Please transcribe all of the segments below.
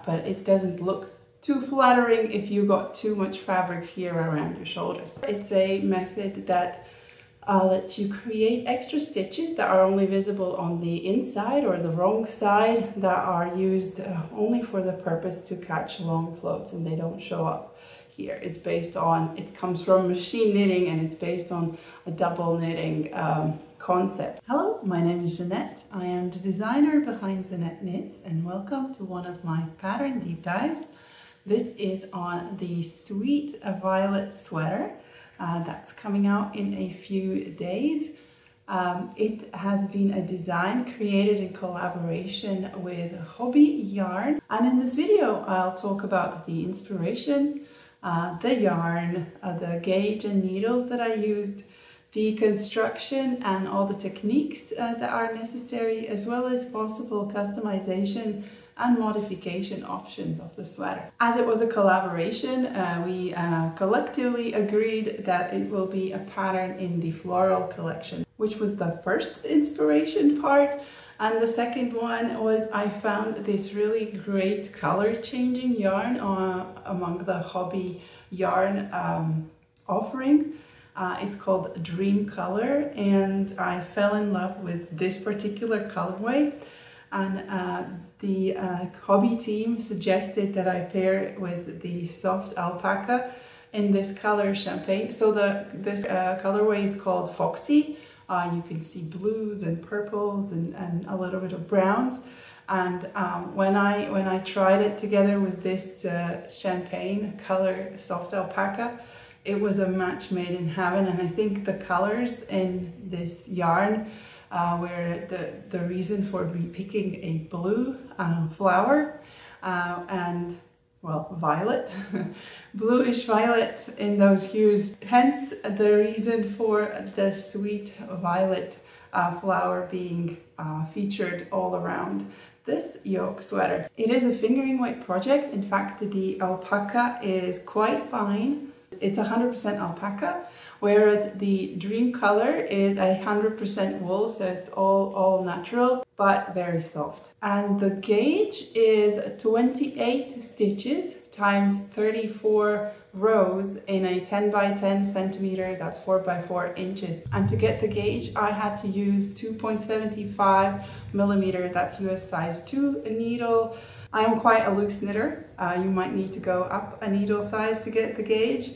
but it doesn't look too flattering if you got too much fabric here around your shoulders. It's a method that lets you create extra stitches that are only visible on the inside or the wrong side, that are used only for the purpose to catch long floats, and they don't show up here. It's based on, it comes from machine knitting, and it's based on a double knitting concept. Hello, my name is Zanete. I am the designer behind Zanete Knits, and welcome to one of my pattern deep dives. This is on the Sweet Violet sweater that's coming out in a few days. It has been a design created in collaboration with Hobby Yarn, and in this video I'll talk about the inspiration, the yarn, the gauge and needles that I used, the construction and all the techniques that are necessary, as well as possible customization and modification options of the sweater. As it was a collaboration, we collectively agreed that it will be a pattern in the floral collection, which was the first inspiration part. And the second one was I found this really great color changing yarn among the Hobby Yarn offering. It's called Dream Color, and I fell in love with this particular colorway. And the Hobby team suggested that I pair it with the soft alpaca in this color Champagne. So this colorway is called Foxy. You can see blues and purples and a little bit of browns. And when I tried it together with this Champagne color soft alpaca, it was a match made in heaven. And I think the colors in this yarn were the reason for me picking a blue flower and, well, violet, bluish violet in those hues. Hence the reason for the Sweet Violet flower being featured all around this yoke sweater. It is a fingering weight project. In fact, the alpaca is quite fine. It's 100% alpaca, whereas the Dream Color is 100% wool, so it's all natural, but very soft. And the gauge is 28 stitches times 34 rows in a 10 by 10 centimeter, that's 4 by 4 inches. And to get the gauge, I had to use 2.75 millimeter, that's US size 2 needle. I am quite a loose knitter. You might need to go up a needle size to get the gauge,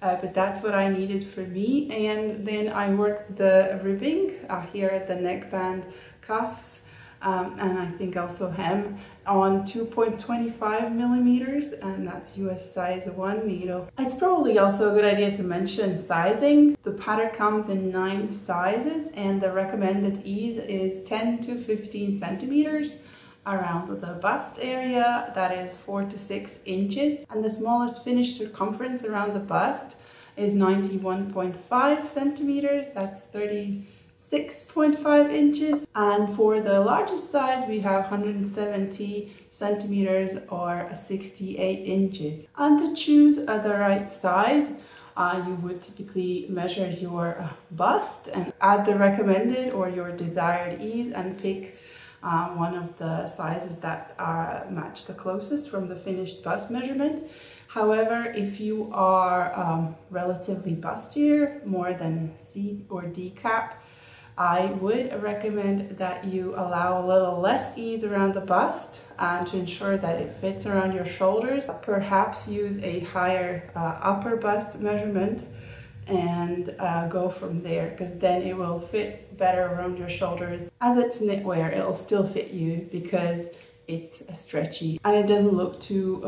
but that's what I needed for me. And then I worked the ribbing here at the neckband cuffs, and I think also hem on 2.25 millimeters, and that's US size 1 needle. It's probably also a good idea to mention sizing. The pattern comes in 9 sizes, and the recommended ease is 10 to 15 centimeters. Around the bust area, that is 4 to 6 inches, and the smallest finished circumference around the bust is 91.5 centimeters, that's 36.5 inches, and for the largest size we have 170 centimeters or 68 inches. And to choose the right size, you would typically measure your bust and add the recommended or your desired ease and pick one of the sizes that match the closest from the finished bust measurement. However, if you are relatively bustier, more than C or D cap, I would recommend that you allow a little less ease around the bust and to ensure that it fits around your shoulders. Perhaps use a higher upper bust measurement and go from there, because then it will fit better around your shoulders. As it's knitwear, it'll still fit you because it's stretchy, and it doesn't look too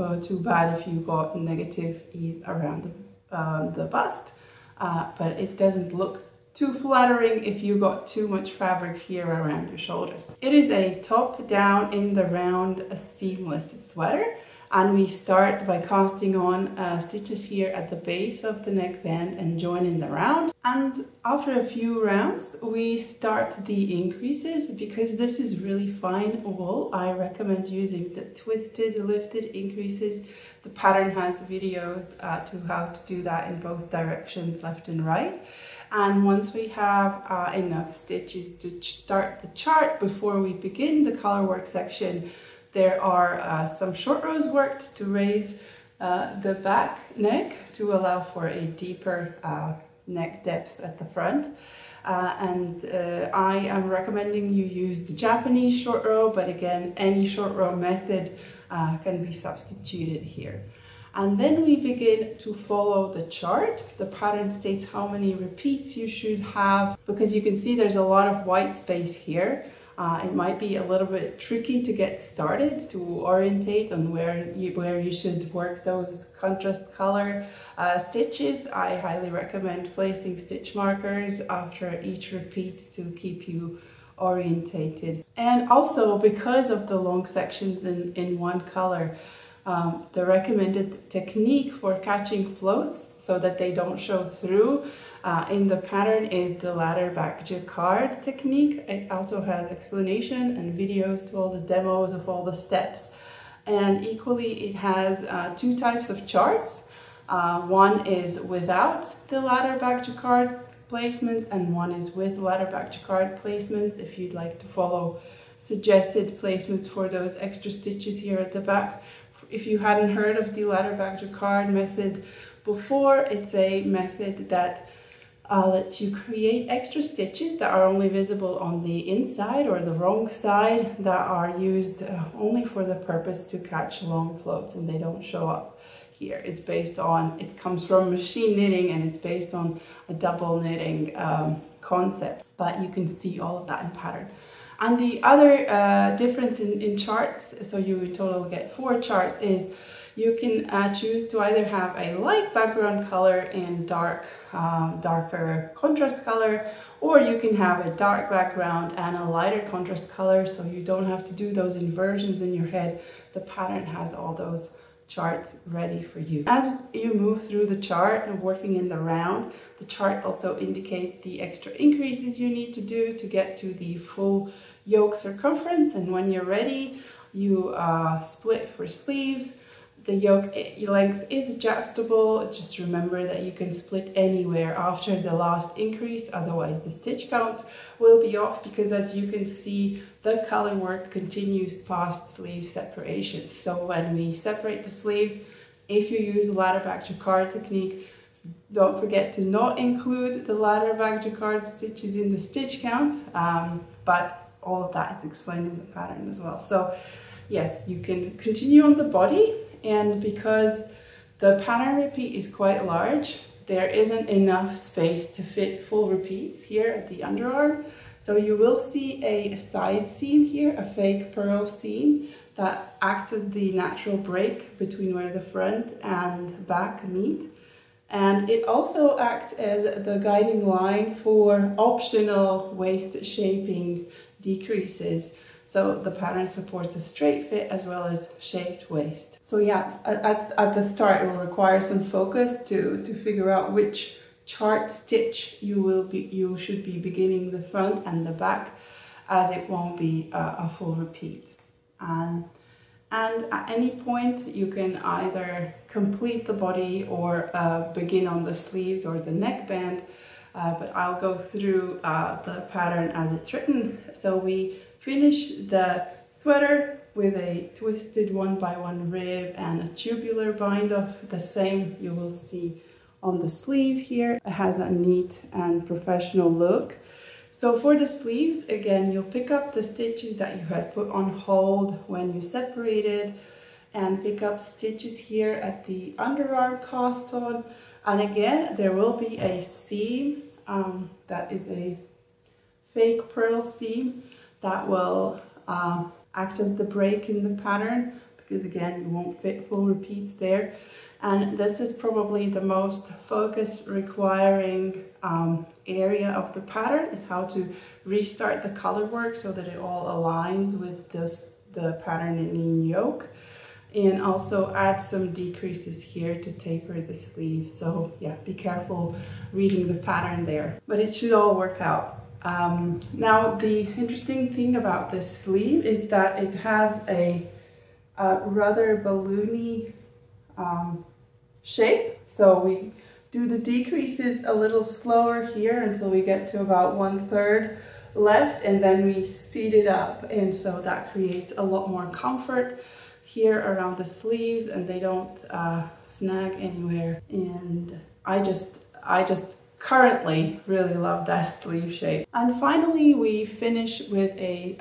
bad if you got negative ease around the bust, but it doesn't look too flattering if you got too much fabric here around your shoulders. It is a top down in the round seamless sweater. And we start by casting on stitches here at the base of the neckband and joining the round. And after a few rounds, we start the increases. Because this is really fine wool, I recommend using the twisted, lifted increases. The pattern has videos to how to do that in both directions, left and right. And once we have enough stitches to start the chart before we begin the color work section, There are some short rows worked to raise the back neck to allow for a deeper neck depth at the front. I am recommending you use the Japanese short row, but again, any short row method can be substituted here. And then we begin to follow the chart. The pattern states how many repeats you should have, because you can see there's a lot of white space here. It might be a little bit tricky to get started, to orientate on where you should work those contrast color stitches. I highly recommend placing stitch markers after each repeat to keep you orientated. And also, because of the long sections in one color, the recommended technique for catching floats so that they don't show through in the pattern is the Ladderback Jacquard technique. It also has explanation and videos to all the demos of all the steps. And equally, it has two types of charts. One is without the Ladderback Jacquard placements, and one is with Ladderback Jacquard placements, if you'd like to follow suggested placements for those extra stitches here at the back. If you hadn't heard of the Ladderback Jacquard method before, it's a method that lets you create extra stitches that are only visible on the inside or the wrong side, that are used only for the purpose to catch long floats, and they don't show up here. It's based on, it comes from machine knitting, and it's based on a double knitting concept, but you can see all of that in pattern. And the other difference in charts, so you in total get 4 charts, is you can choose to either have a light background color and darker contrast color, or you can have a dark background and a lighter contrast color, so you don't have to do those inversions in your head. The pattern has all those charts ready for you. As you move through the chart and working in the round, the chart also indicates the extra increases you need to do to get to the full yoke circumference. And when you're ready, you split for sleeves. The yoke length is adjustable. Just remember that you can split anywhere after the last increase, otherwise the stitch counts will be off, because as you can see, the color work continues past sleeve separations. So when we separate the sleeves, if you use the Ladderback Jacquard technique, don't forget to not include the Ladderback Jacquard stitches in the stitch counts, but all of that is explained in the pattern as well. So yes, you can continue on the body, and because the pattern repeat is quite large, there isn't enough space to fit full repeats here at the underarm. So you will see a side seam here, a fake purl seam that acts as the natural break between where the front and back meet. And it also acts as the guiding line for optional waist shaping decreases. So the pattern supports a straight fit as well as shaped waist. So yeah, at the start it will require some focus to figure out which chart stitch you should be beginning the front and the back, as it won't be a full repeat. And at any point you can either complete the body or begin on the sleeves or the neckband, but I'll go through the pattern as it's written. So we finish the sweater with a twisted 1x1 rib and a tubular bind off. The same you will see on the sleeve here. It has a neat and professional look. So for the sleeves, again, you'll pick up the stitches that you had put on hold when you separated, and pick up stitches here at the underarm cast on. And again, there will be a seam that is a fake purl seam that will act as the break in the pattern, because again, you won't fit full repeats there. And this is probably the most focus requiring area of the pattern, is how to restart the color work so that it all aligns with the pattern in yoke, and also add some decreases here to taper the sleeve. So yeah, be careful reading the pattern there, but it should all work out. Now the interesting thing about this sleeve is that it has a rather balloony shape. So we do the decreases a little slower here until we get to about 1/3 left and then we speed it up, and so that creates a lot more comfort here around the sleeves and they don't snag anywhere. And I just currently really love that sleeve shape. And finally we finish with a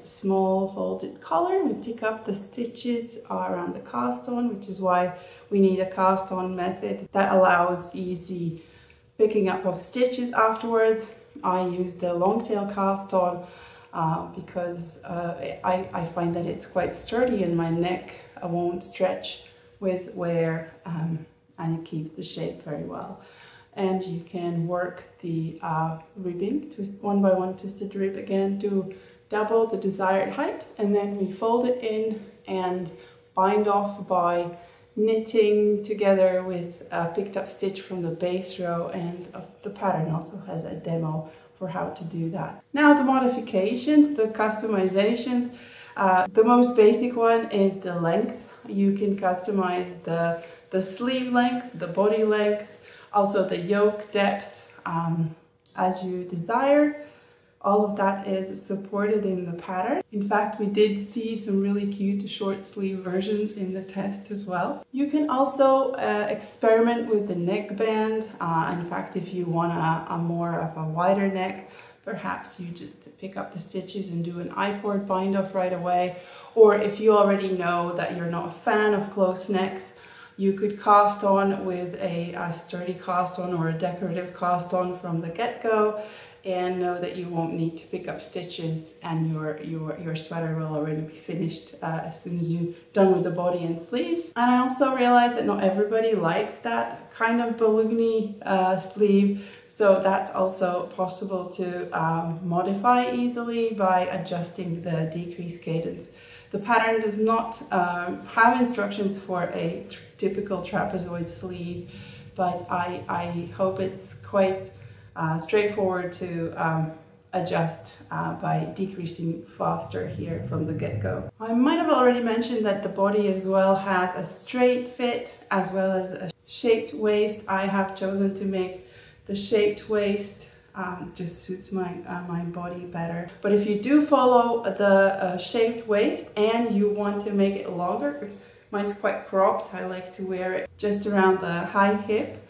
small folded collar. We pick up the stitches around the cast on, which is why we need a cast on method that allows easy picking up of stitches afterwards. I use the long tail cast on because I find that it's quite sturdy and my neck won't stretch with wear, and it keeps the shape very well. And you can work the ribbing, twist one by one twisted rib again to double the desired height, and then we fold it in and bind off by knitting together with a picked up stitch from the base row, and the pattern also has a demo for how to do that. Now the modifications, the customizations. The most basic one is the length. You can customize the sleeve length, the body length, also the yoke depth as you desire. All of that is supported in the pattern. In fact, we did see some really cute short sleeve versions in the test as well. You can also experiment with the neckband. In fact, if you want a more of a wider neck, perhaps you just pick up the stitches and do an I-cord bind off right away. Or if you already know that you're not a fan of close necks, you could cast on with a sturdy cast on or a decorative cast on from the get-go, and know that you won't need to pick up stitches, and your sweater will already be finished as soon as you're done with the body and sleeves. And I also realized that not everybody likes that kind of balloony sleeve, so that's also possible to modify easily by adjusting the decrease cadence. The pattern does not have instructions for a typical trapezoid sleeve, but I hope it's quite straightforward to adjust by decreasing faster here from the get-go. I might have already mentioned that the body as well has a straight fit as well as a shaped waist. I have chosen to make the shaped waist, just suits my body better. But if you do follow the shaped waist and you want to make it longer, because mine's quite cropped, I like to wear it just around the high hip.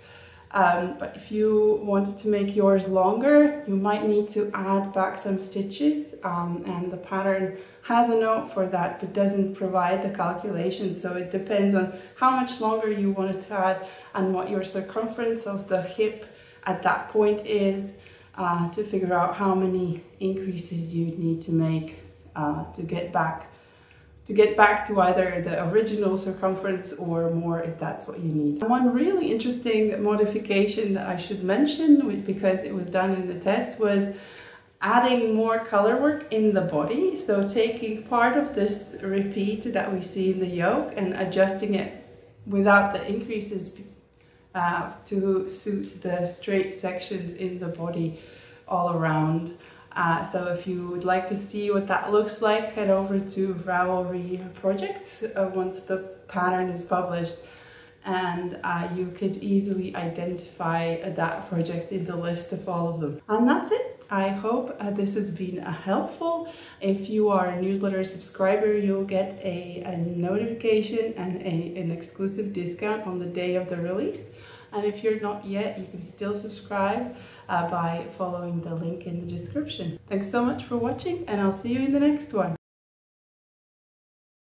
But if you wanted to make yours longer, you might need to add back some stitches, and the pattern has a note for that but doesn't provide the calculation, so it depends on how much longer you want it to add and what your circumference of the hip at that point is, to figure out how many increases you need to make to get back to either the original circumference or more if that's what you need. One really interesting modification that I should mention, because it was done in the test, was adding more color work in the body. So taking part of this repeat that we see in the yoke and adjusting it without the increases to suit the straight sections in the body all around. So if you would like to see what that looks like, head over to Ravelry Projects once the pattern is published, and you could easily identify that project in the list of all of them. And that's it. I hope this has been helpful. If you are a newsletter subscriber, you'll get a notification and an exclusive discount on the day of the release. And if you're not yet, you can still subscribe by following the link in the description. Thanks so much for watching, and I'll see you in the next one.